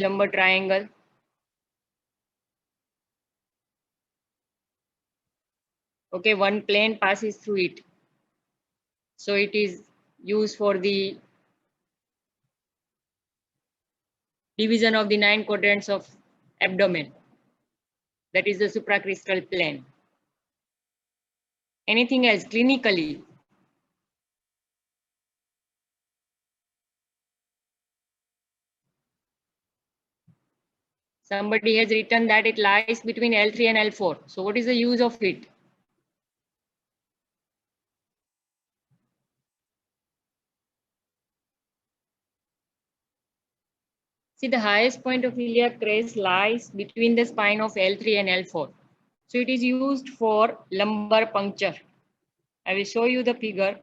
lumbar triangle. Okay, one plane passes through it. So it is used for the division of the 9 quadrants of abdomen. That is the supracrystal plane. Anything else clinically? Somebody has written that it lies between L3 and L4. So what is the use of it? See, the highest point of iliac crest lies between the spine of L3 and L4. So it is used for lumbar puncture. I will show you the figure.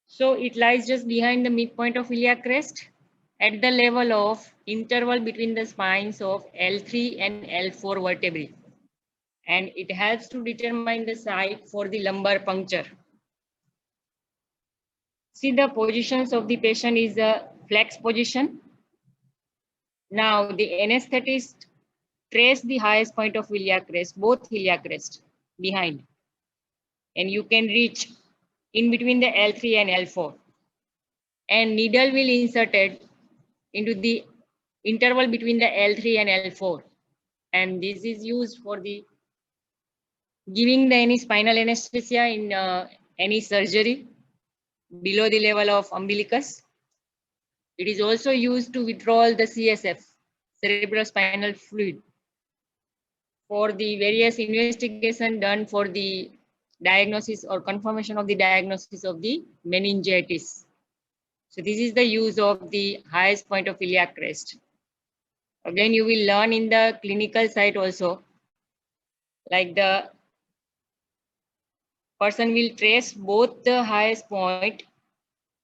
So it lies just behind the midpoint of iliac crest at the level of interval between the spines of L3 and L4 vertebrae. And it helps to determine the site for the lumbar puncture. See, the positions of the patient is a flex position. Now the anesthetist trace the highest point of iliac crest, both iliac crest behind. And you can reach in between the L3 and L4. And needle will inserted into the interval between the L3 and L4. And this is used for the giving the any spinal anesthesia in any surgery below the level of umbilicus. It is also used to withdraw the CSF, cerebrospinal fluid, for the various investigation done for the diagnosis or confirmation of the diagnosis of the meningitis. So this is the use of the highest point of iliac crest. Again, you will learn in the clinical side also, like the person will trace both the highest point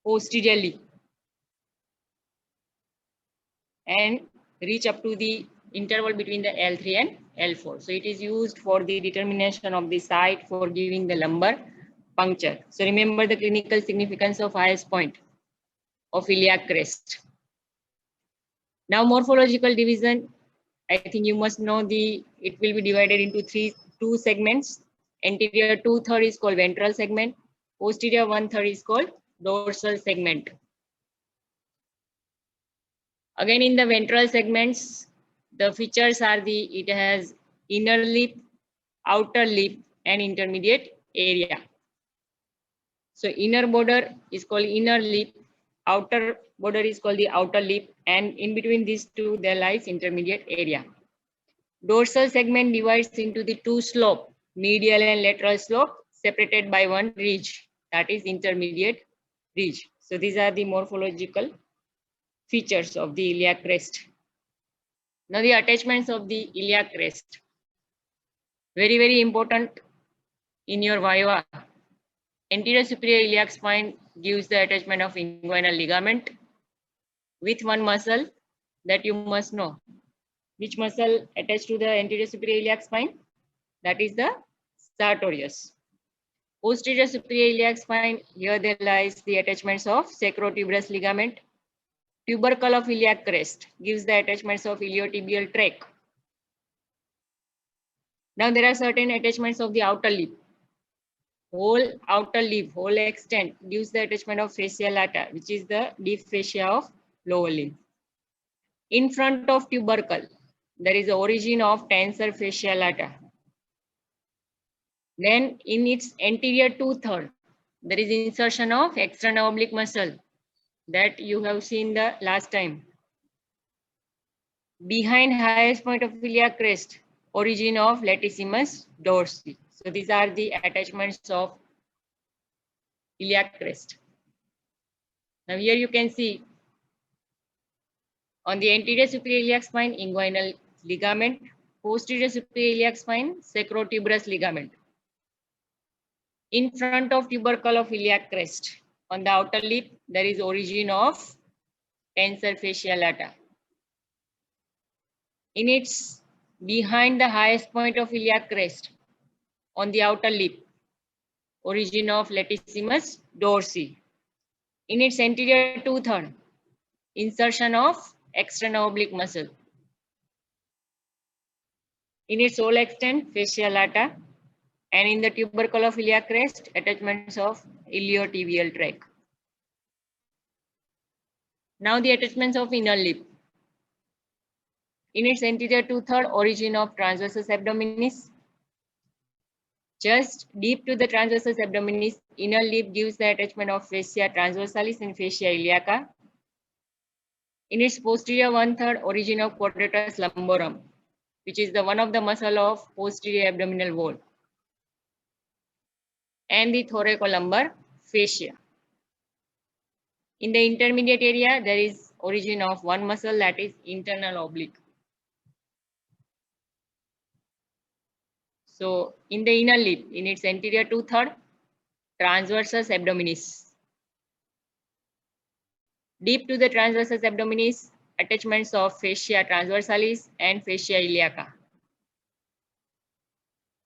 posteriorly and reach up to the interval between the L3 and L4. So it is used for the determination of the site for giving the lumbar puncture. So remember the clinical significance of highest point of iliac crest. Now morphological division, I think you must know it will be divided into two segments. Anterior 2/3 is called ventral segment. Posterior 1/3 is called dorsal segment. Again, in the ventral segments, the features are it has inner lip, outer lip, and intermediate area. So inner border is called inner lip, outer border is called the outer lip, and in between these two, there lies intermediate area. Dorsal segment divides into the two slope, medial and lateral slope, separated by one ridge, that is intermediate ridge. So these are the morphological features of the iliac crest. Now the attachments of the iliac crest. Very, very important in your viva. Anterior superior iliac spine gives the attachment of inguinal ligament with one muscle that you must know. Which muscle attached to the anterior superior iliac spine? That is the sartorius. Posterior superior iliac spine, here there lies the attachments of sacrotuberous ligament. Tubercle of iliac crest gives the attachments of iliotibial tract. Now there are certain attachments of the outer lip. Whole outer lip, whole extent gives the attachment of fascia lata, which is the deep fascia of lower limb. In front of tubercle, there is the origin of tensor fascia lata. Then in its anterior 2/3, there is insertion of external oblique muscle that you have seen the last time. Behind highest point of iliac crest, origin of latissimus dorsi. So these are the attachments of iliac crest. Now here you can see on the anterior superior iliac spine, inguinal ligament, posterior superior iliac spine, sacrotuberous ligament. In front of tubercle of iliac crest, on the outer lip, there is origin of tensor fascia lata. In its behind the highest point of iliac crest, on the outer lip, origin of latissimus dorsi. In its anterior two-third, insertion of external oblique muscle. In its whole extent, fascia lata, and in the tubercle of iliac crest, attachments of iliotibial tract. Now the attachments of inner lip. In its anterior two-third, origin of transversus abdominis. Just deep to the transversus abdominis, inner lip gives the attachment of fascia transversalis and fascia iliaca. In its posterior one-third, origin of quadratus lumborum, which is the one of the muscle of posterior abdominal wall, and the thoracolumbar fascia. In the intermediate area, there is origin of one muscle, that is internal oblique. So in the inner lip, in its anterior two-third, transversus abdominis. Deep to the transversus abdominis, attachments of fascia transversalis and fascia iliaca.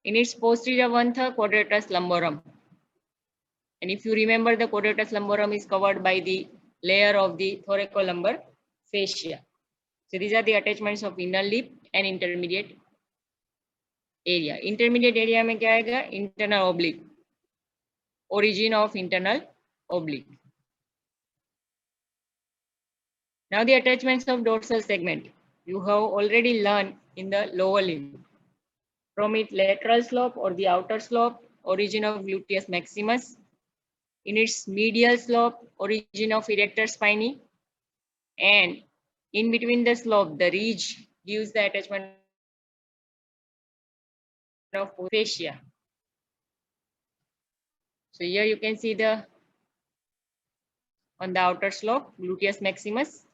In its posterior one-third, quadratus lumborum. And if you remember, the quadratus lumborum is covered by the layer of the thoracolumbar fascia. So these are the attachments of inner lip and intermediate area. Intermediate area में क्या आएगा? Internal oblique. Origin of internal oblique. Now the attachments of dorsal segment. You have already learned in the lower limb. From its lateral slope or the outer slope, origin of gluteus maximus. In its medial slope, origin of erector spinae. And in between the slope, the ridge gives the attachment of fascia. So here you can see the on the outer slope, gluteus maximus,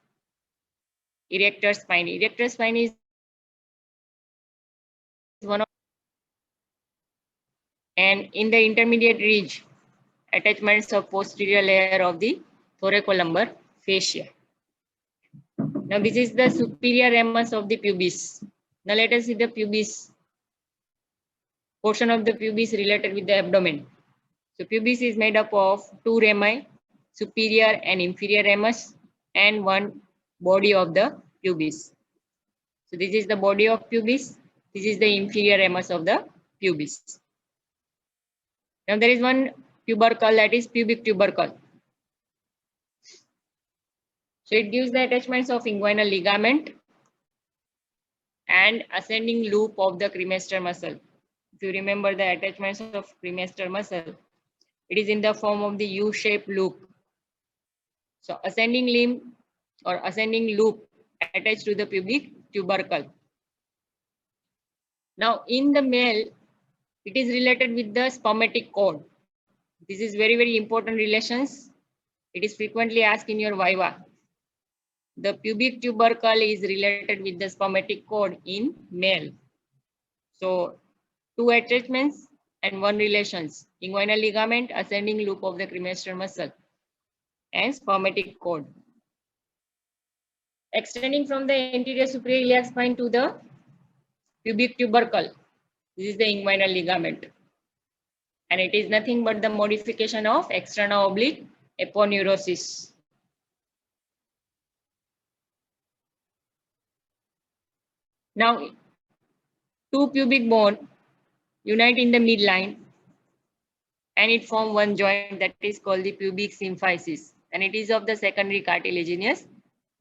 erector spinae. Erector spinae is one of, and in the intermediate ridge, attachments of posterior layer of the thoracolumbar fascia. Now this is the superior ramus of the pubis. Now let us see the pubis. Portion of the pubis related with the abdomen. So pubis is made up of two rami, superior and inferior ramus, and one body of the pubis. So this is the body of pubis. This is the inferior ramus of the pubis. Now there is one tubercle, that is pubic tubercle. So it gives the attachments of inguinal ligament and ascending loop of the cremaster muscle. If you remember the attachments of cremaster muscle, it is in the form of the U-shaped loop. So ascending limb or ascending loop attached to the pubic tubercle. Now in the male, it is related with the spermatic cord. This is very, very important relations. It is frequently asked in your viva. The pubic tubercle is related with the spermatic cord in male. So two attachments and one relations: inguinal ligament, ascending loop of the cremaster muscle, and spermatic cord. Extending from the anterior superior iliac spine to the pubic tubercle. This is the inguinal ligament. And it is nothing but the modification of external oblique aponeurosis. Now, two pubic bone unite in the midline and it form one joint that is called the pubic symphysis, and it is of the secondary cartilaginous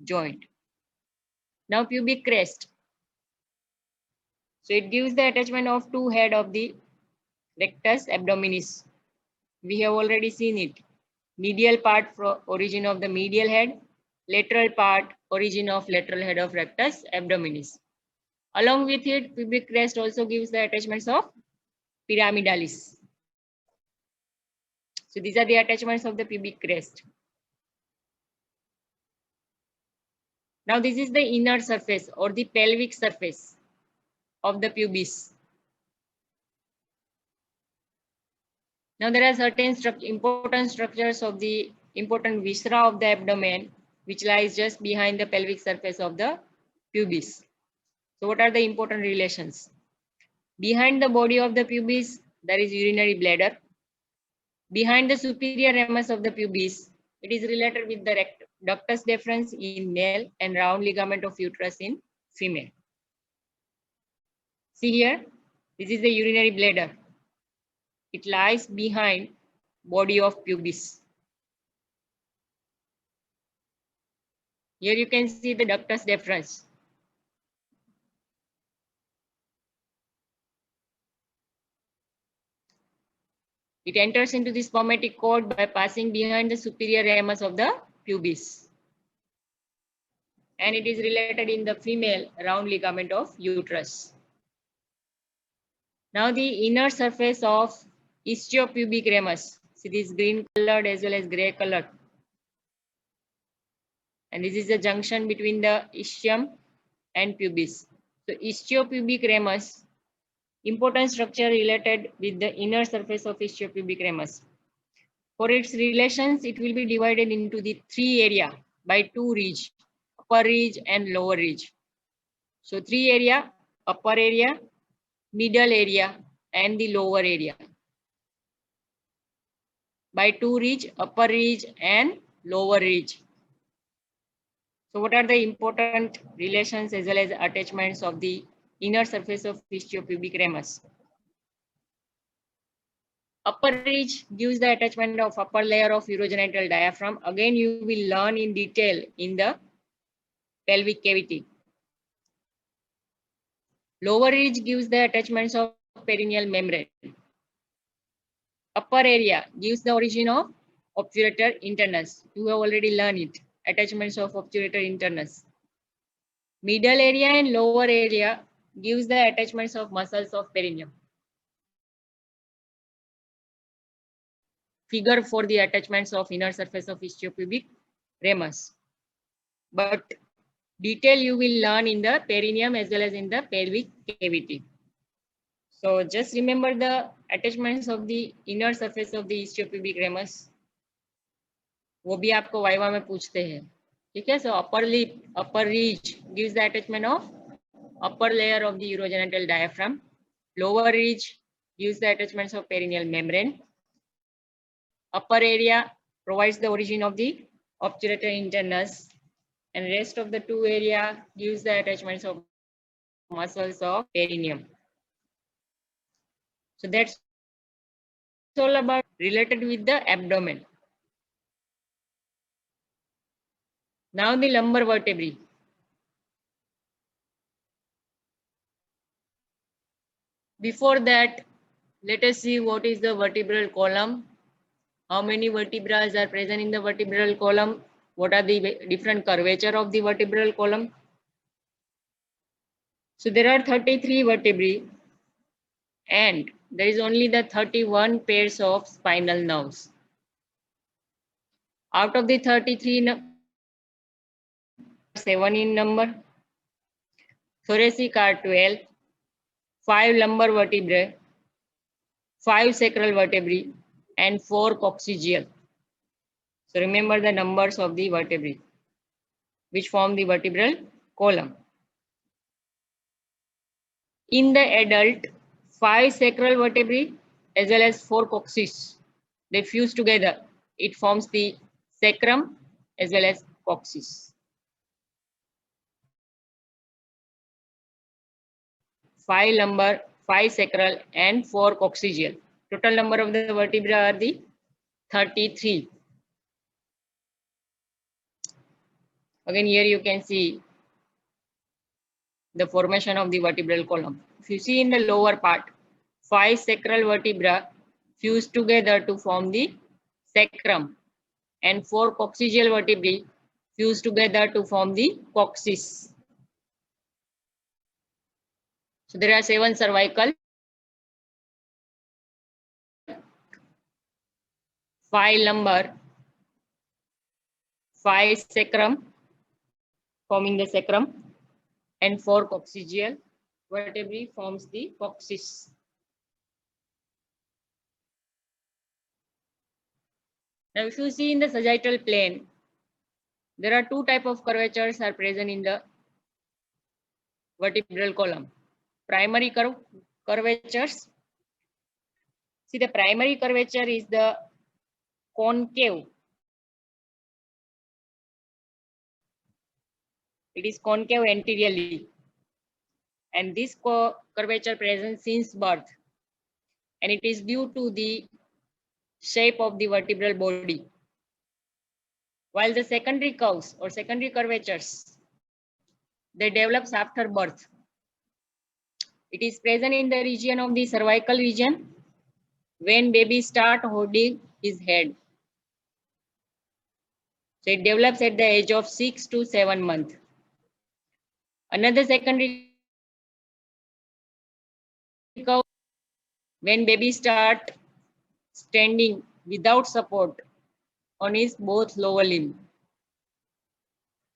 joint. Now pubic crest. So it gives the attachment of two head of the rectus abdominis. We have already seen it. Medial part for origin of the medial head, lateral part origin of lateral head of rectus abdominis. Along with it, pubic crest also gives the attachments of pyramidalis. So these are the attachments of the pubic crest. Now this is the inner surface or the pelvic surface of the pubis. Now there are certain important structures of the important viscera of the abdomen which lies just behind the pelvic surface of the pubis. So what are the important relations? Behind the body of the pubis, there is urinary bladder. Behind the superior ramus of the pubis, It is related with the ductus deferens in male and round ligament of uterus in female. See here, this is the urinary bladder. It lies behind body of pubis. Here you can see the ductus deferens. It enters into the spermatic cord by passing behind the superior ramus of the pubis. And it is related in the female round ligament of uterus. Now the inner surface of istiopubic ramus. See, this green colored as well as gray colored. And this is the junction between the ischium and pubis. So istiopubic ramus, important structure related with the inner surface of istiopubic ramus. For its relations, it will be divided into the three area by two ridge, upper ridge and lower ridge. So three area, upper area, middle area, and the lower area. By two ridge, upper ridge and lower ridge. So what are the important relations as well as attachments of the inner surface of istiopubic ramus? Upper ridge gives the attachment of upper layer of urogenital diaphragm. Again, you will learn in detail in the pelvic cavity. Lower ridge gives the attachments of perineal membrane. Upper area gives the origin of obturator internus. You have already learned it. Attachments of obturator internus. Middle area and lower area gives the attachments of muscles of perineum. Figure for the attachments of inner surface of istiopubic ramus. But detail you will learn in the perineum as well as in the pelvic cavity. So just remember the attachments of the inner surface of the istiopubic ramus. वो भी आपको viva में पूछते हैं, ठीक है? So upper lip, upper ridge gives the attachment of upper layer of the urogenital diaphragm. Lower ridge gives the attachments of perineal membrane. Upper area provides the origin of the obturator internus, and rest of the two area gives the attachments of muscles of perineum. So that's all about related with the abdomen. Now the lumbar vertebrae. Before that, let us see what is the vertebral column. How many vertebrae are present in the vertebral column? What are the different curvature of the vertebral column? So there are 33 vertebrae and there is only the 31 pairs of spinal nerves. Out of the 33, 7 in number, thoracic are 12, 5 lumbar vertebrae, 5 sacral vertebrae, and 4 coccygeal. So remember the numbers of the vertebrae which form the vertebral column. In the adult, 5 sacral vertebrae as well as 4 coccyx, they fuse together. It forms the sacrum as well as coccyx. 5 lumbar, 5 sacral, and 4 coccygeal. Total number of the vertebrae are the 33. Again, here you can see the formation of the vertebral column. If you see in the lower part, 5 sacral vertebrae fuse together to form the sacrum, and 4 coccygeal vertebrae fuse together to form the coccyx. So there are 7 cervical, 5 lumbar, 5 sacrum forming the sacrum, and 4 coccygeal vertebrae forms the coccyx. Now if you see in the sagittal plane, there are 2 types of curvatures are present in the vertebral column. Primary curvatures. See, the primary curvature is the concave It is concave anteriorly. And this curvature present since birth. And it is due to the shape of the vertebral body. While the secondary curves or secondary curvatures, they develops after birth. It is present in the region of the cervical region when baby start holding his head. So it develops at the age of 6 to 7 months. Another secondary curve when baby start standing without support on his both lower limb.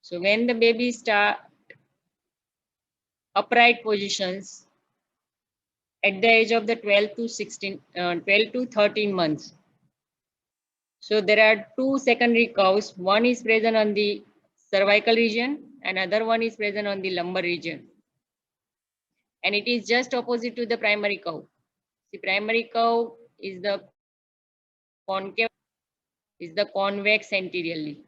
So when the baby start upright positions at the age of the 12 to 13 months. So there are two secondary curves. One is present on the cervical region and other one is present on the lumbar region. And it is just opposite to the primary curve. The primary curve is the concave, is the convex anteriorly.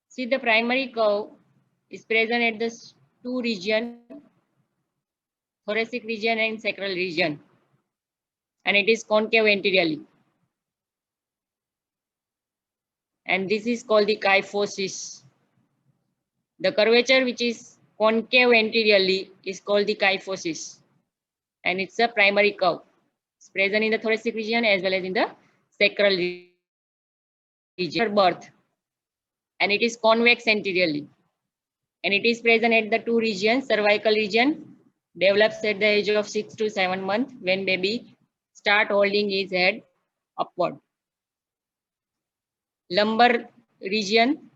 See, the primary curve is present at the two region, thoracic region and sacral region, and it is concave anteriorly. And this is called the kyphosis. The curvature which is concave anteriorly is called the kyphosis, and it's a primary curve. It's present in the thoracic region as well as in the sacral region. Birth, and it is convex anteriorly, and it is present at the two regions. Cervical region develops at the age of 6 to 7 months when baby start holding his head upward. Lumbar region,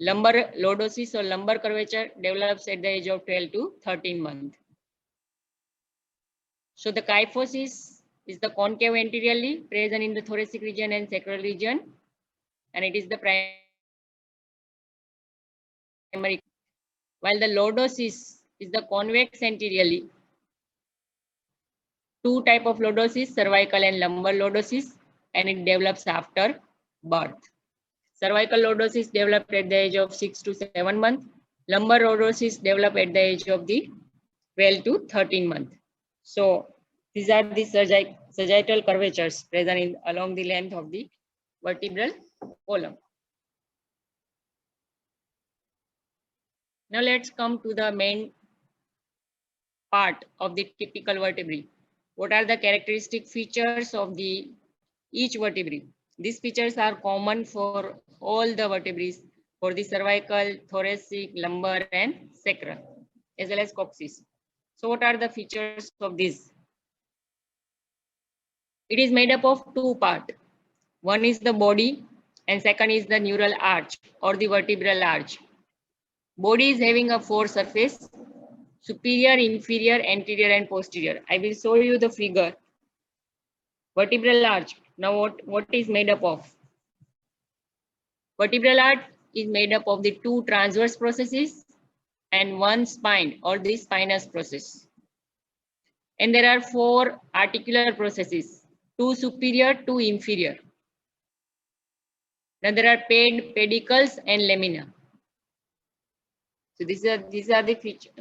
lumbar lordosis or lumbar curvature develops at the age of 12 to 13 months. So the kyphosis is the concave anteriorly present in the thoracic region and sacral region, and it is the primary. While the lordosis is the convex anteriorly. Two type of lordosis, cervical and lumbar lordosis, and it develops after birth. Cervical lordosis developed at the age of 6 to 7 months. Lumbar lordosis developed at the age of the 12 to 13 months. So these are the sagittal curvatures present along the length of the vertebral column. Now let's come to the main part of the typical vertebrae. What are the characteristic features of each vertebrae? These features are common for all the vertebrae, for the cervical, thoracic, lumbar, and sacral, as well as coccyx. So what are the features of this? It is made up of two parts. One is the body and second is the neural arch or the vertebral arch. Body is having a four surface: superior, inferior, anterior, and posterior. I will show you the figure. Vertebral arch. Now what is made up of? Vertebral arch is made up of the two transverse processes and one spine or the spinous process. And there are four articular processes, two superior, two inferior. Now there are pedicles and lamina. So these are the features.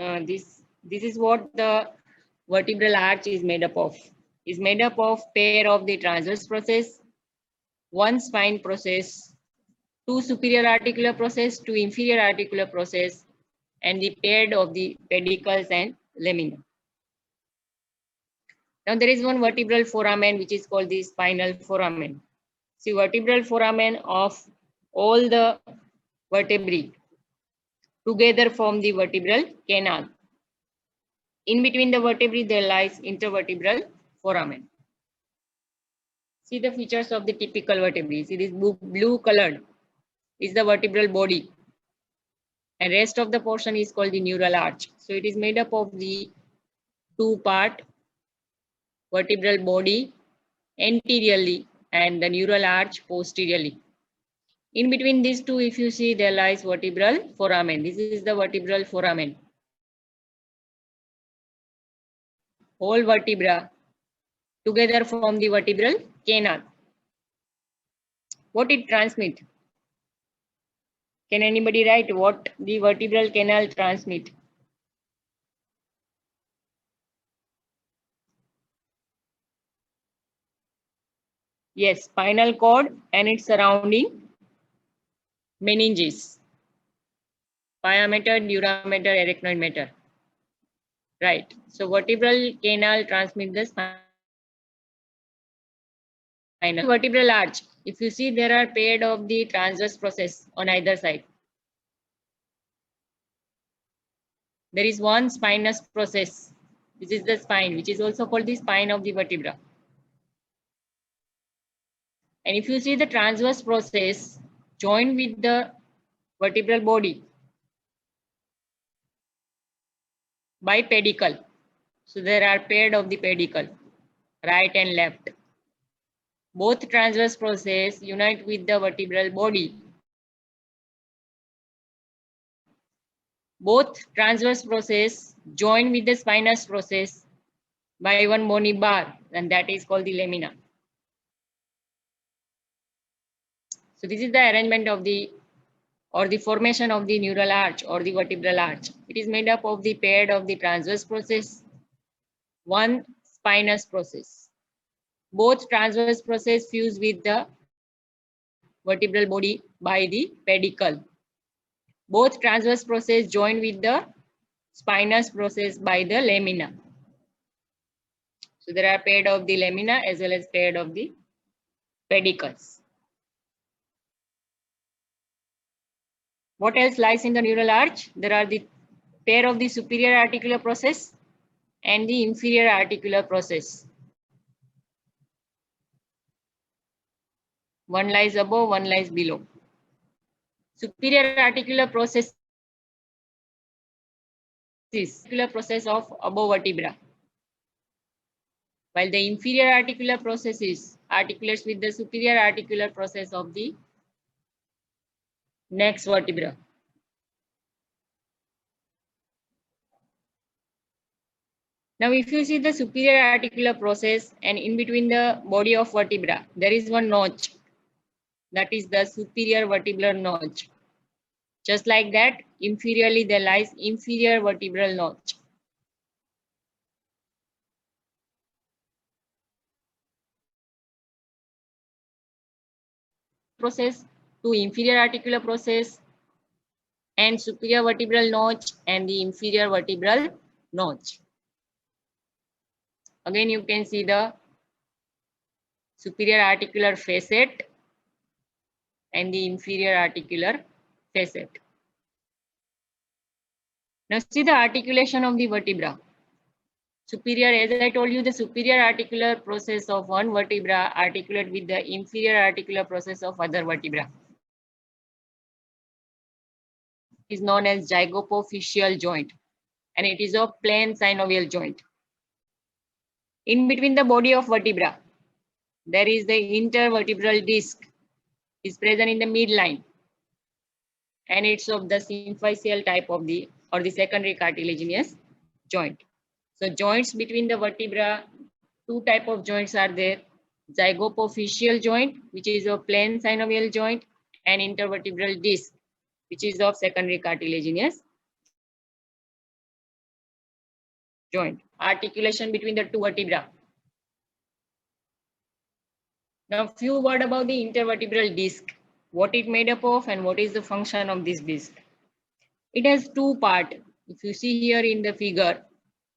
This is what the vertebral arch is made up of. Is made up of pair of the transverse process, one spine process, two superior articular process, two inferior articular process, and the paired of the pedicles and lamina. Now there is one vertebral foramen which is called the spinal foramen. See, vertebral foramen of all the vertebrae together form the vertebral canal. In between the vertebrae there lies intervertebral foramen. See the features of the typical vertebrae. See, this blue colored is the vertebral body, and rest of the portion is called the neural arch. So it is made up of the two part, vertebral body anteriorly and the neural arch posteriorly. In between these two, if you see, there lies vertebral foramen. This is the vertebral foramen. Whole vertebra together form the vertebral canal. What it transmit? Can anybody write what the vertebral canal transmit? Yes, spinal cord and its surrounding meninges, pia mater, dura mater, arachnoid mater. Right. So vertebral canal transmit the spinal vertebral arch. If you see, there are paired of the transverse process on either side. There is one spinous process. This is the spine, which is also called the spine of the vertebra. And if you see the transverse process joined with the vertebral body by pedicle. So there are paired of the pedicle, right and left. Both transverse process unite with the vertebral body. Both transverse process join with the spinous process by one bony bar, and that is called the lamina. So this is the arrangement of the or the formation of the neural arch or the vertebral arch. It is made up of the paired of the transverse process, one spinous process. Both transverse process fuse with the vertebral body by the pedicle. Both transverse process join with the spinous process by the lamina. So there are paired of the lamina as well as paired of the pedicles. What else lies in the neural arch? There are the pair of the superior articular process and the inferior articular process. One lies above, one lies below. Superior articular process is the articular process of above vertebra, while the inferior articular process is articulates with the superior articular process of the next vertebra. Now, if you see the superior articular process and in between the body of vertebra, there is one notch. That is the superior vertebral notch. Just like that, inferiorly there lies inferior vertebral notch. Process to inferior articular process and superior vertebral notch and the inferior vertebral notch. Again, you can see the superior articular facet and the inferior articular facet. Now see the articulation of the vertebra. Superior, as I told you, the superior articular process of one vertebra articulate with the inferior articular process of other vertebra. It is known as zygapophyseal joint, and it is a plain synovial joint. In between the body of vertebra, there is the intervertebral disc is present in the midline, and it's of the symphyseal type of the or the secondary cartilaginous joint. So joints between the vertebra, two type of joints are there: zygapophyseal joint, which is a plain synovial joint, and intervertebral disc, which is of secondary cartilaginous joint. Articulation between the two vertebra. Now, few word about the intervertebral disc, what it made up of and what is the function of this disc. It has two parts. If you see here in the figure,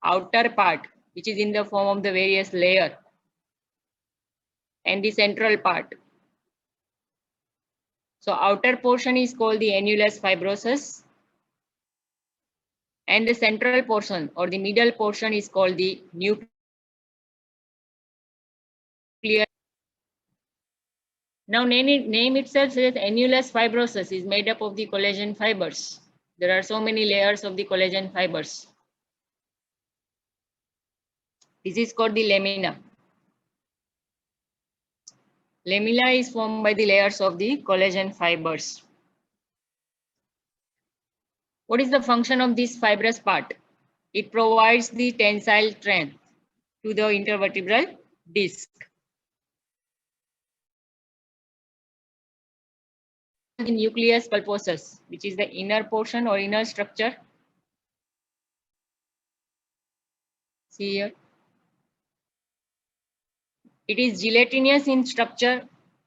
outer part, which is in the form of the various layer, and the central part. So outer portion is called the annulus fibrosus, and the central portion or the middle portion is called the nucleus. Now name itself says annulus fibrosus is made up of the collagen fibers. There are so many layers of the collagen fibers. This is called the lamina. Lamina is formed by the layers of the collagen fibers. What is the function of this fibrous part? It provides the tensile strength to the intervertebral disc. the nucleus pulposus, which is the inner portion or inner structure. See here. It is gelatinous in structure,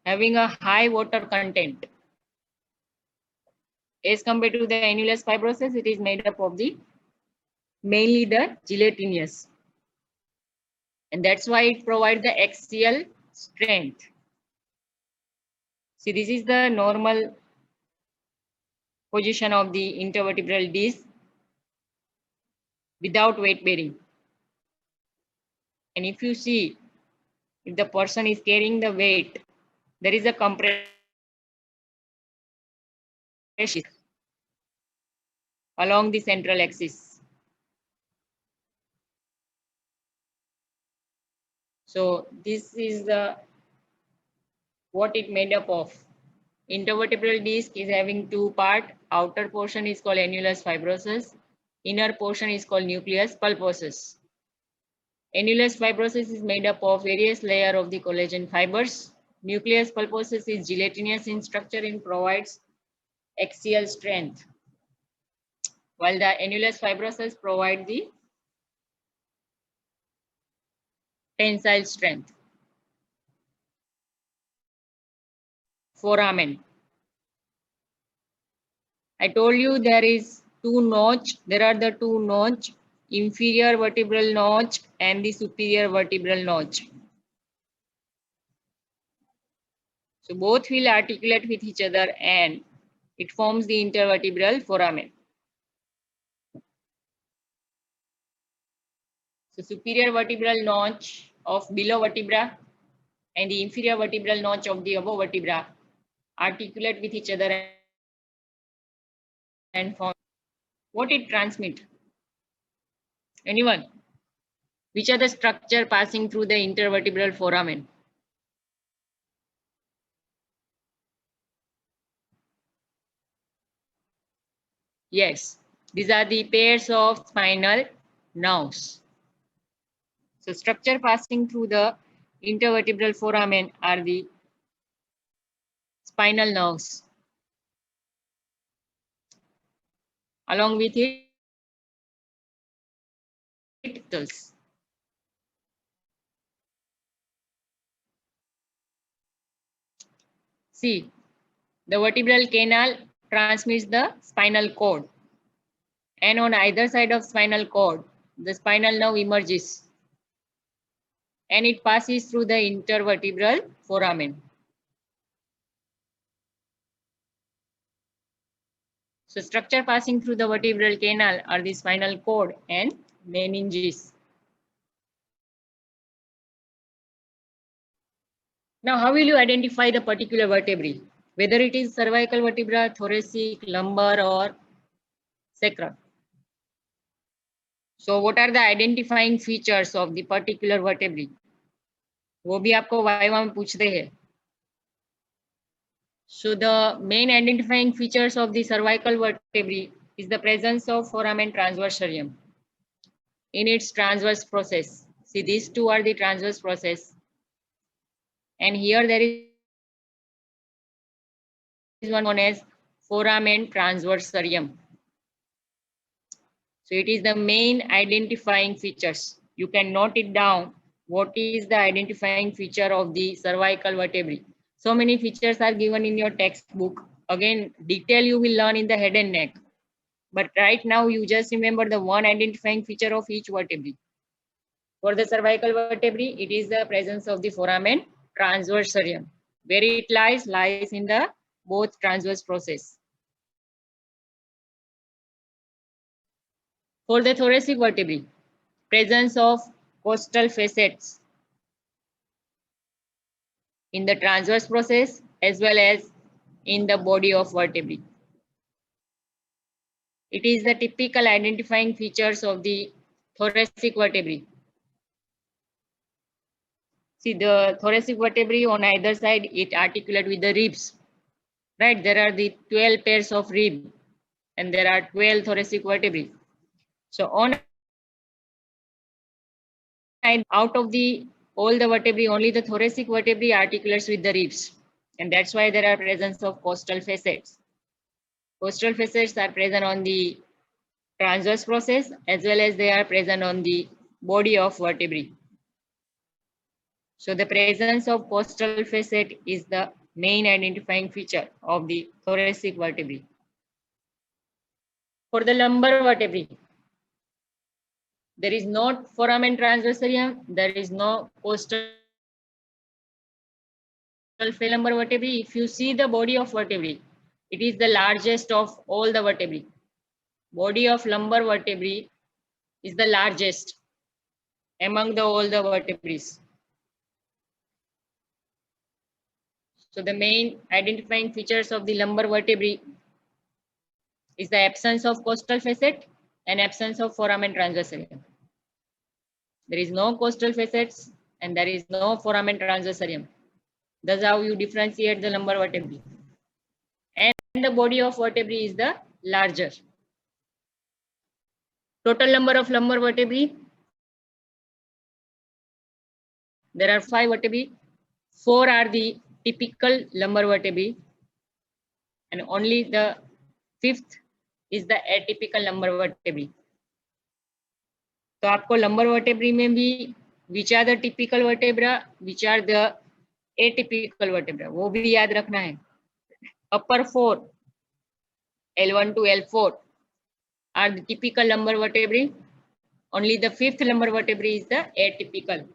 having a high water content. As compared to the annulus fibrosus, it is made up of the mainly the gelatinous. And that's why it provides the axial strength. See, this is the normal position of the intervertebral disc without weight bearing. And if you see, if the person is carrying the weight, there is a compression along the central axis. So this is the what it made up of. Intervertebral disc is having two parts. Outer portion is called annulus fibrosus. Inner portion is called nucleus pulposus. Annulus fibrosus is made up of various layers of the collagen fibers. Nucleus pulposus is gelatinous in structure and provides axial strength, while the annulus fibrosus provides the tensile strength. Foramen. I told you there is two notch. There are the two notch, inferior vertebral notch and the superior vertebral notch. So both will articulate with each other and it forms the intervertebral foramen. So superior vertebral notch of below vertebra and the inferior vertebral notch of the above vertebra articulate with each other and form. What it transmit? Anyone? Which are the structure passing through the intervertebral foramen? Yes, these are the pairs of spinal nerves. So structure passing through the intervertebral foramen are the spinal nerves. Along with it, see, the vertebral canal transmits the spinal cord, and on either side of spinal cord, the spinal nerve emerges, and it passes through the intervertebral foramen. So structure passing through the vertebral canal are the spinal cord and meninges. Now, how will you identify the particular vertebrae? Whether it is cervical vertebra, thoracic, lumbar, or sacrum. So, what are the identifying features of the particular vertebrae? वो भी आपको viva में पूछते हैं. So, the main identifying features of the cervical vertebrae is the presence of foramen transversarium in its transverse process. See, these two are the transverse process. And here there is one known as foramen transversarium. So it is the main identifying features. You can note it down. What is the identifying feature of the cervical vertebrae? So many features are given in your textbook. Again, detail you will learn in the head and neck. But right now you just remember the one identifying feature of each vertebrae. For the cervical vertebrae, it is the presence of the foramen transversarium. Where it lies in the both transverse process. For the thoracic vertebrae, presence of costal facets in the transverse process as well as in the body of vertebrae. It is the typical identifying features of the thoracic vertebrae. See, the thoracic vertebrae on either side, it articulate with the ribs. Right, there are the 12 pairs of rib and there are 12 thoracic vertebrae. So on out of the all the vertebrae, only the thoracic vertebrae articulates with the ribs. And that's why there are presence of costal facets. Costal facets are present on the transverse process as well as they are present on the body of vertebrae. So the presence of costal facet is the main identifying feature of the thoracic vertebrae. For the lumbar vertebrae, there is no foramen transversarium, there is no costal lumbar vertebrae. If you see the body of vertebrae, it is the largest of all the vertebrae. Body of lumbar vertebrae is the largest among all the vertebrae. So the main identifying features of the lumbar vertebrae is the absence of costal facet and absence of foramen transversarium. There is no costal facets and there is no foramen transversarium. That's how you differentiate the lumbar vertebrae. And the body of vertebrae is the larger. Total number of lumbar vertebrae. There are 5 vertebrae. 4 are the typical lumbar vertebrae. And only the 5th is the atypical lumbar vertebrae. तो आपको lumbar vertebrae में भी which are the typical vertebra, which are the atypical vertebra, वो भी याद रखना है. Upper 4, L1 to L4 are the typical lumbar vertebrae. Only the 5th lumbar vertebrae is the atypical.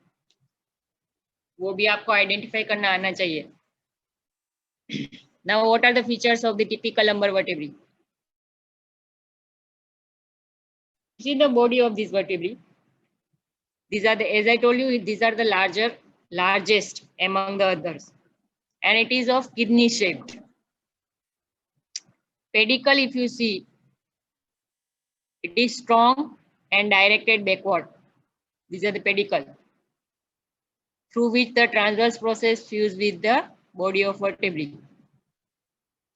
वो भी आपको identify करना आना चाहिए. Now, what are the features of the typical lumbar vertebrae? See the body of this vertebrae. These are the, as I told you, these are the largest among the others, and it is of kidney shaped. Pedicle, if you see, it is strong and directed backward. These are the pedicle, through which the transverse process fuse with the body of vertebrae.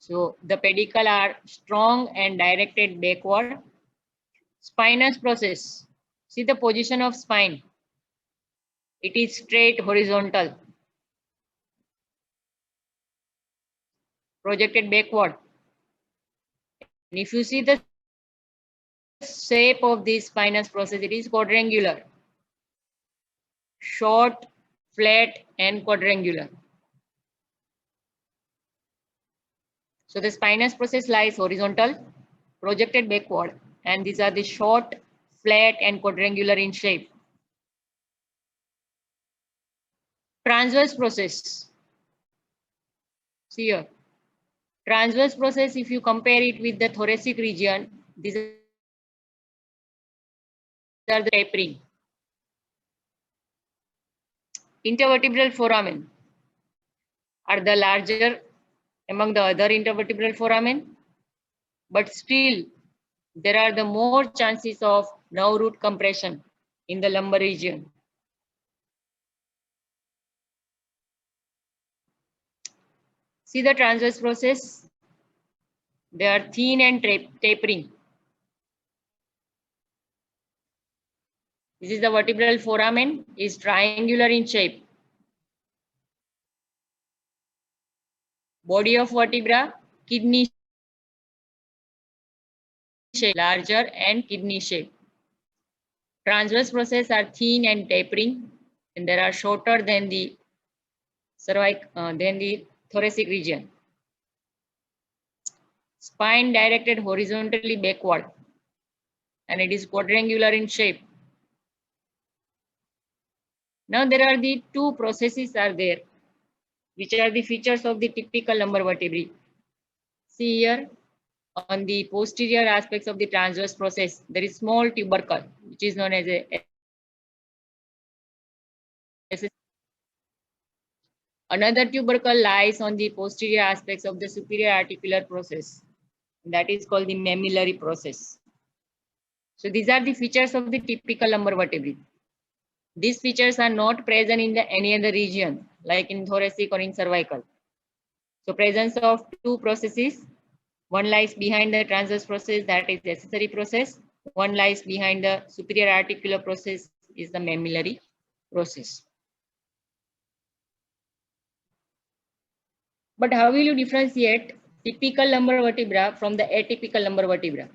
So the pedicle are strong and directed backward. Spinous process. See the position of spine. It is straight horizontal, projected backward. And if you see the shape of this spinous process, it is quadrangular, short, flat, and quadrangular. So the spinous process lies horizontal, projected backward, and these are the short, flat, and quadrangular in shape. Transverse process. See here. Transverse process, if you compare it with the thoracic region, these are the tapering. Intervertebral foramen are the larger among the other intervertebral foramen, but still there are the more chances of nerve root compression in the lumbar region. See the transverse process. They are thin and tapering. This is the vertebral foramen, is triangular in shape. Body of vertebra, kidney shape, larger and kidney shape. Transverse process are thin and tapering, and they are shorter than the thoracic region. Spine directed horizontally backward, and it is quadrangular in shape. Now there are the 2 processes are there, which are the features of the typical lumbar vertebrae. See here, on the posterior aspects of the transverse process, there is small tubercle, which is known as a. Another tubercle lies on the posterior aspects of the superior articular process. That is called the mammillary process. So these are the features of the typical lumbar vertebrae. These features are not present in any other region, like in thoracic or in cervical. So presence of 2 processes. One lies behind the transverse process, that is accessory process. One lies behind the superior articular process, is the mammillary process. But how will you differentiate typical lumbar vertebra from the atypical lumbar vertebra?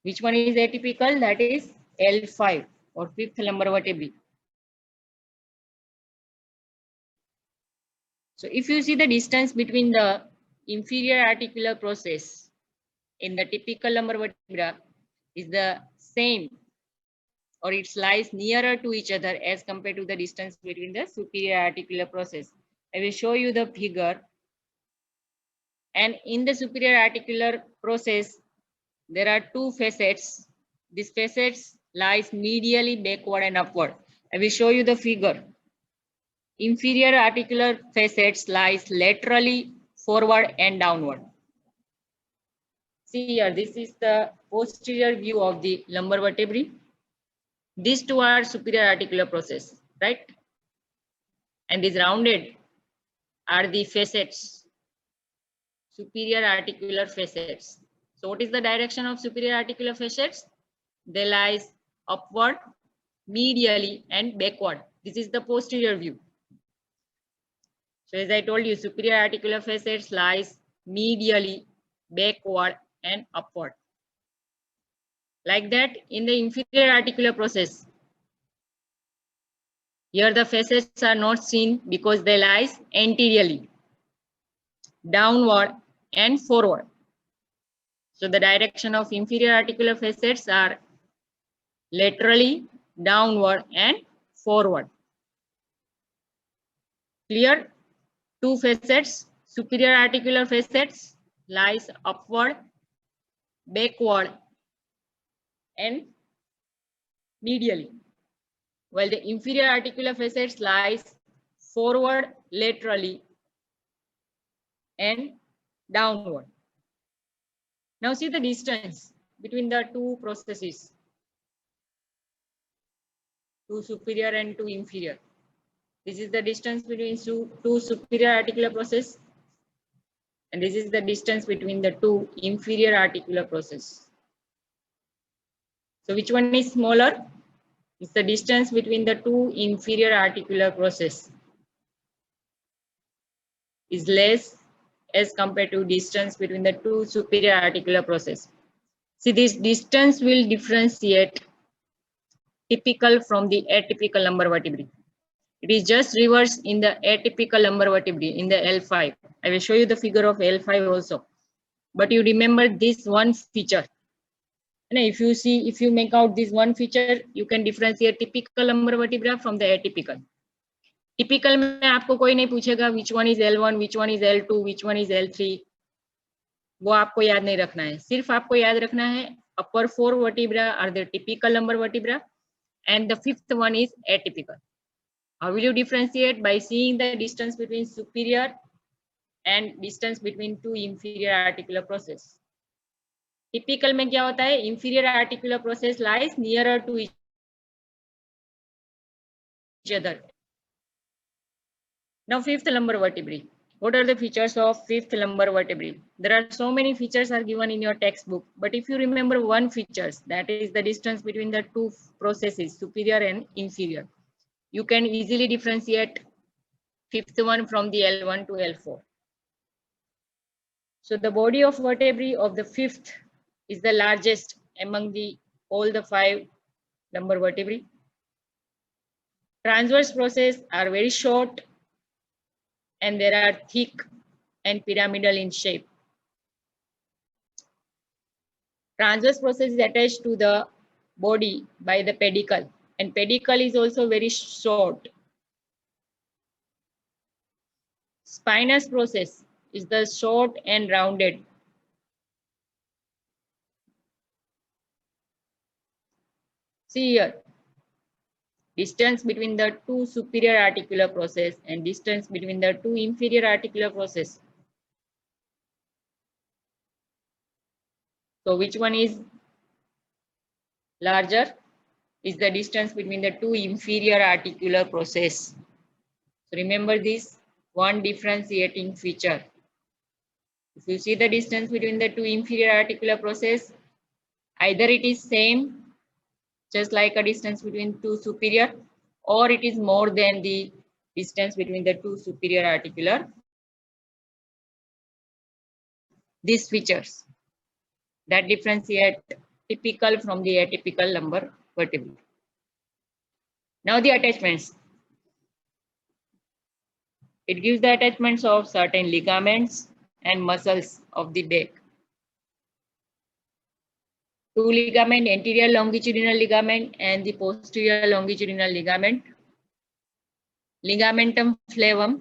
Which one is atypical? That is L5 or fifth lumbar vertebrae. So if you see the distance between the inferior articular process in the typical lumbar vertebra is the same, or it lies nearer to each other as compared to the distance between the superior articular process. I will show you the figure. And in the superior articular process, there are two facets. These facets lies medially backward and upward. I will show you the figure. Inferior articular facets lies laterally forward and downward. See here, this is the posterior view of the lumbar vertebrae. These two are superior articular process, right? And these rounded are the facets, superior articular facets. So what is the direction of superior articular facets? They lies upward, medially, and backward. This is the posterior view. So as I told you, superior articular facets lies medially, backward, and upward. Like that, in the inferior articular process, here the facets are not seen because they lies anteriorly, downward, and forward. So the direction of inferior articular facets are laterally, downward, and forward. Clear? Two facets, superior articular facets lies upward, backward, and medially, while the inferior articular facets lies forward, laterally, and downward. Now see the distance between the two processes, two superior and two inferior. This is the distance between two superior articular process, and this is the distance between the two inferior articular process. So which one is smaller? It's the distance between the two inferior articular process is less as compared to distance between the two superior articular process. See, this distance will differentiate typical from the atypical lumbar vertebrae. It is just reverse in the atypical lumbar vertebrae in the L5. I will show you the figure of L5 also. But you remember this one feature. And if you make out this one feature, you can differentiate typical lumbar vertebra from the atypical. Typical में आपको कोई नहीं पूछेगा which one is L1, which one is L2, which one is L3. वो आपको याद नहीं रखना है. सिर्फ आपको याद रखना है upper four vertebra are the typical lumbar vertebra and the fifth one is atypical. How will you differentiate? By seeing the distance between superior and distance between two inferior articular process. Typical में क्या होता है? Inferior articular process lies nearer to each other. Now fifth lumbar vertebrae. What are the features of fifth lumbar vertebrae? There are so many features are given in your textbook, but if you remember one feature, that is the distance between the two processes, superior and inferior, you can easily differentiate fifth one from the L1 to L4. So the body of vertebrae of the fifth is the largest among all the five lumbar vertebrae. Transverse processes are very short and they are thick and pyramidal in shape. Transverse process is attached to the body by the pedicle, and pedicle is also very short. Spinous process is the short and rounded. See here, distance between the two superior articular process and distance between the two inferior articular process. So which one is larger? Is the distance between the two inferior articular process. So remember this one differentiating feature. If you see the distance between the two inferior articular process, either it is same, just like a distance between two superior, or it is more than the distance between the two superior articular these features that differentiate typical from the atypical lumbar vertebrae. Now the attachments. It gives the attachments of certain ligaments and muscles of the back. Two ligament, anterior longitudinal ligament and the posterior longitudinal ligament. Ligamentum flavum.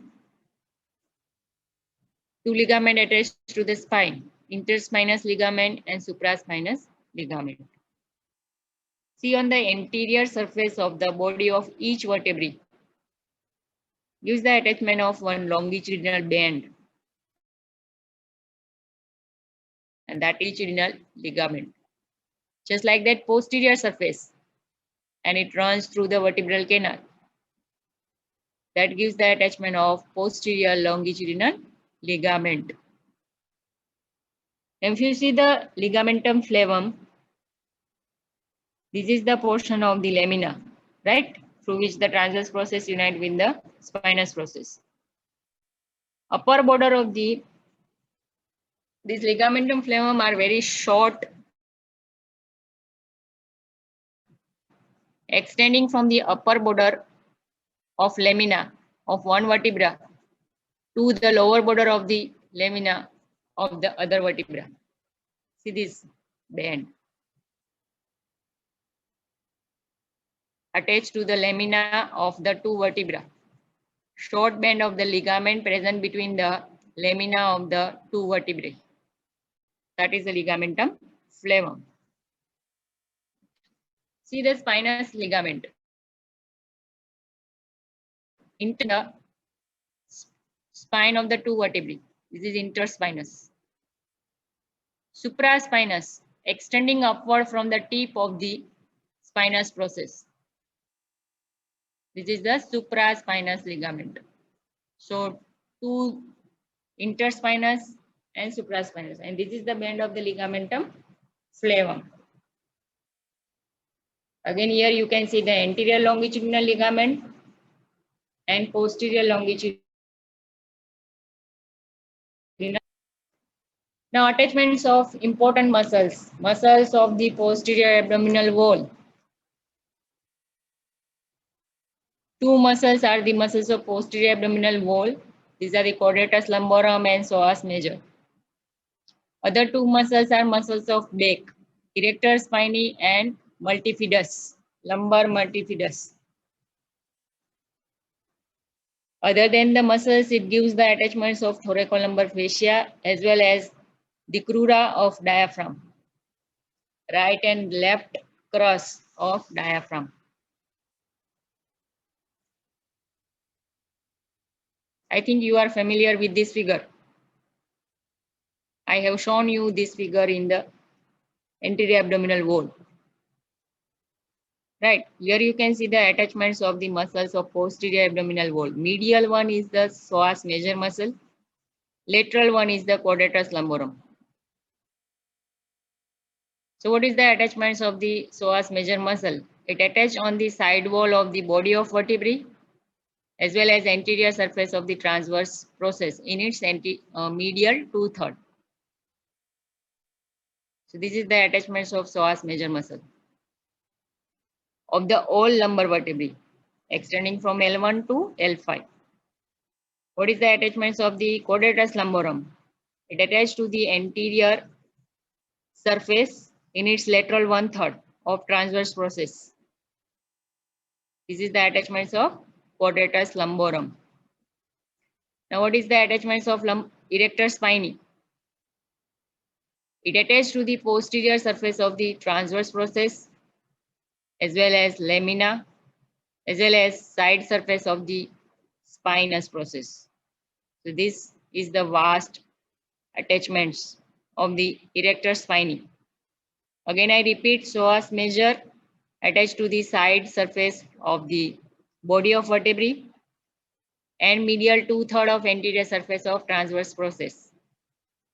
Two ligament attached to the spine, interspinous ligament and supraspinous ligament. See on the anterior surface of the body of each vertebrae. Use the attachment of one longitudinal band, and that is longitudinal ligament. Just like that posterior surface, and it runs through the vertebral canal. That gives the attachment of posterior longitudinal ligament. If you see the ligamentum flavum, this is the portion of the lamina, right? Through which the transverse process unite with the spinous process. Upper border of this ligamentum flavum are very short, extending from the upper border of lamina of one vertebra to the lower border of the lamina of the other vertebra. See this band attached to the lamina of the two vertebra. Short band of the ligament present between the lamina of the two vertebrae. That is the ligamentum flavum. See the spinous ligament. Into the spine of the two vertebrae. This is interspinous. Supraspinous, extending upward from the tip of the spinous process. This is the supraspinous ligament. So two interspinous and supraspinous, and this is the band of the ligamentum flavum. Again, here you can see the anterior longitudinal ligament and posterior longitudinal. Now, attachments of important muscles. Muscles of the posterior abdominal wall. Two muscles are the muscles of posterior abdominal wall. These are the quadratus lumborum and psoas major. Other two muscles are muscles of back, erector spinae and multifidus, lumbar multifidus. Other than the muscles, it gives the attachments of thoracolumbar fascia as well as the crura of diaphragm, right and left cross of diaphragm. I think you are familiar with this figure. I have shown you this figure in the anterior abdominal wall. Right, here you can see the attachments of the muscles of posterior abdominal wall. Medial one is the psoas major muscle. Lateral one is the quadratus lumborum. So what is the attachments of the psoas major muscle? It attaches on the side wall of the body of vertebrae as well as anterior surface of the transverse process in its medial 2/3. So this is the attachments of psoas major muscle of the all lumbar vertebrae extending from L1 to L5. What is the attachments of the quadratus lumborum? It attaches to the anterior surface in its lateral 1/3 of transverse process. This is the attachments of quadratus lumborum. Now what is the attachments of erector spinae? It attaches to the posterior surface of the transverse process as well as lamina as well as side surface of the spinous process. So this is the vast attachments of the erector spinae. Again, I repeat, psoas major attached to the side surface of the body of vertebrae and medial 2/3 of anterior surface of transverse process.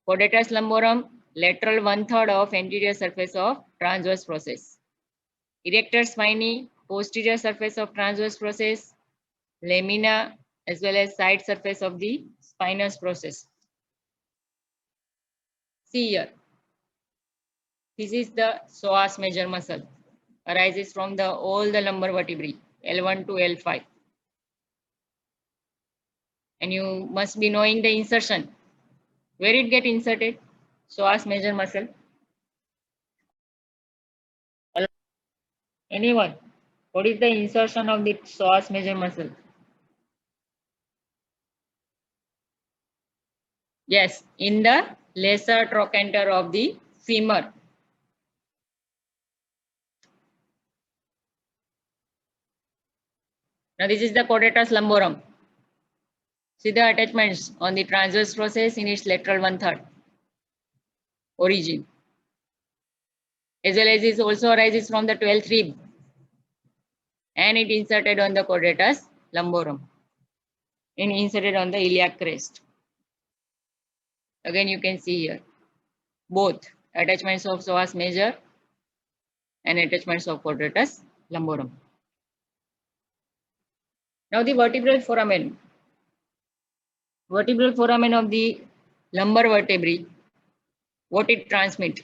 Quadratus lumborum, lateral 1/3 of anterior surface of transverse process. Erector spinae, posterior surface of transverse process, lamina, as well as side surface of the spinous process. See here. This is the psoas major muscle. Arises from all the lumbar vertebrae, L1 to L5. And you must be knowing the insertion. Where it get inserted? Psoas major muscle. Anyone? What is the insertion of the psoas major muscle? Yes, in the lesser trochanter of the femur. Now this is the quadratus lumborum. See the attachments on the transverse process in its lateral 1/3 origin. As well as it also arises from the 12th rib and it inserted on the quadratus lumborum and inserted on the iliac crest. Again you can see here both attachments of psoas major and attachments of quadratus lumborum. Now the vertebral foramen. Vertebral foramen of the lumbar vertebrae, what it transmits?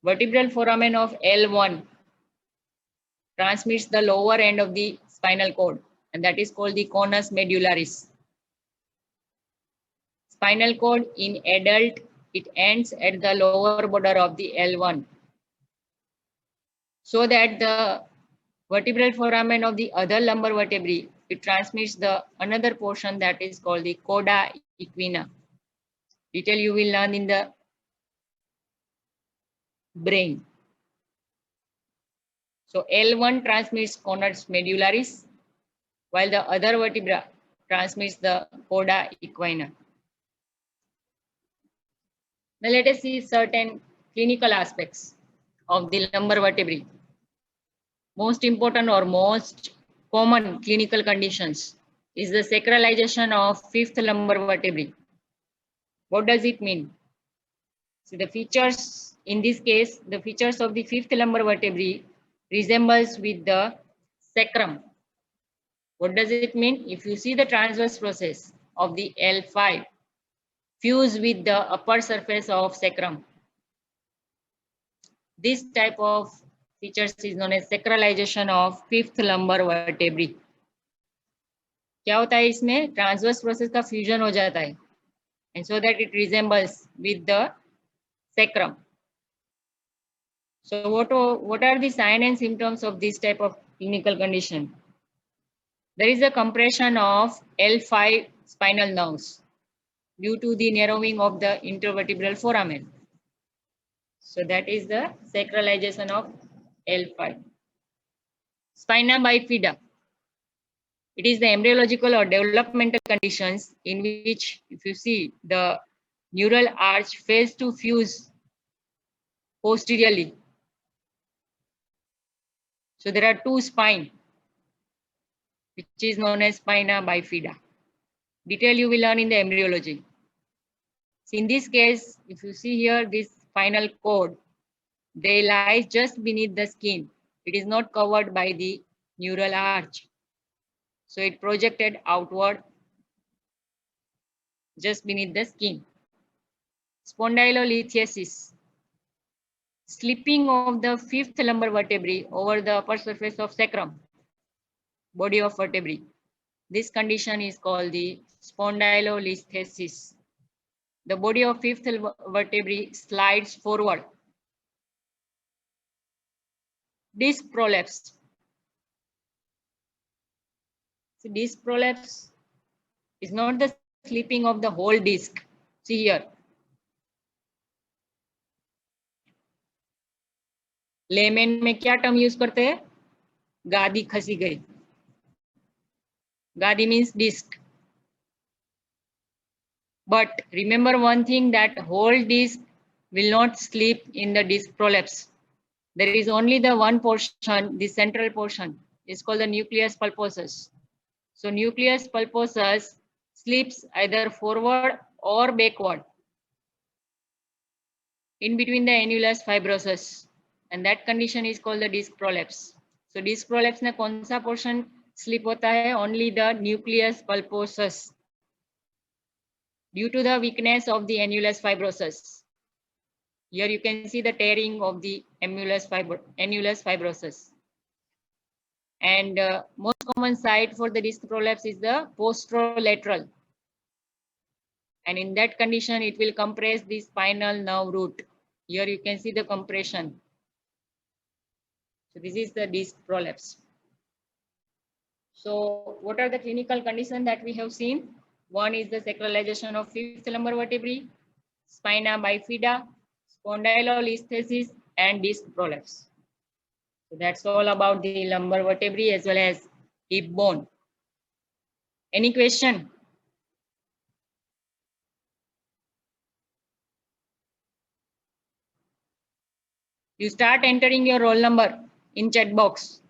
Vertebral foramen of L1 transmits the lower end of the spinal cord, and that is called the conus medullaris. Spinal cord in adult, it ends at the lower border of the L1. So that the vertebral foramen of the other lumbar vertebrae, it transmits the another portion that is called the coda equina. Detail you will learn in the brain. So L1 transmits conus medullaris, while the other vertebra transmits the coda equina. Now let us see certain clinical aspects of the lumbar vertebrae. Most important or most common clinical conditions is the sacralization of fifth lumbar vertebrae. What does it mean? See the features, in this case, the features of the fifth lumbar vertebrae resembles with the sacrum. What does it mean? If you see the transverse process of the L5 fuse with the upper surface of sacrum, this type of features is known as sacralization of fifth lumbar vertebrae. क्या होता है इसमें transverse process का fusion हो जाता है and so that it resembles with the sacrum. So what are the signs and symptoms of this type of clinical condition? There is a compression of L5 spinal nerves due to the narrowing of the intervertebral foramen. So that is the sacralization of L5. Spina bifida. It is the embryological or developmental conditions in which, if you see, the neural arch fails to fuse posteriorly. So there are two spines, which is known as spina bifida. Detail you will learn in the embryology. So in this case, if you see here, this spinal cord, they lie just beneath the skin. It is not covered by the neural arch. So it projected outward just beneath the skin. Spondylolisthesis. Slipping of the fifth lumbar vertebrae over the upper surface of sacrum, body of vertebrae. This condition is called the spondylolisthesis. The body of fifth vertebrae slides forward. Disc prolapse. So disc prolapse is not the slipping of the whole disc. See here. Layman में क्या term use करते हैं? गादी खसी गई. गादी means disc. But remember one thing, that whole disc will not slip in the disc prolapse. There is only the one portion, the central portion is called the nucleus pulposus. So nucleus pulposus slips either forward or backward in between the annulus fibrosus, and that condition is called the disc prolapse. So disc prolapse में कौन सा portion slip होता है? Only the nucleus pulposus due to the weakness of the annulus fibrosus. Here you can see the tearing of the annulus fibrosus. And most common site for the disc prolapse is the posterolateral. And in that condition, it will compress the spinal nerve root. Here you can see the compression. So this is the disc prolapse. So what are the clinical conditions that we have seen? One is the sacralization of fifth lumbar vertebrae, spina bifida, spondylolisthesis, and disc prolapse. So that's all about the lumbar vertebrae as well as hip bone. Any question? You start entering your roll number in chat box.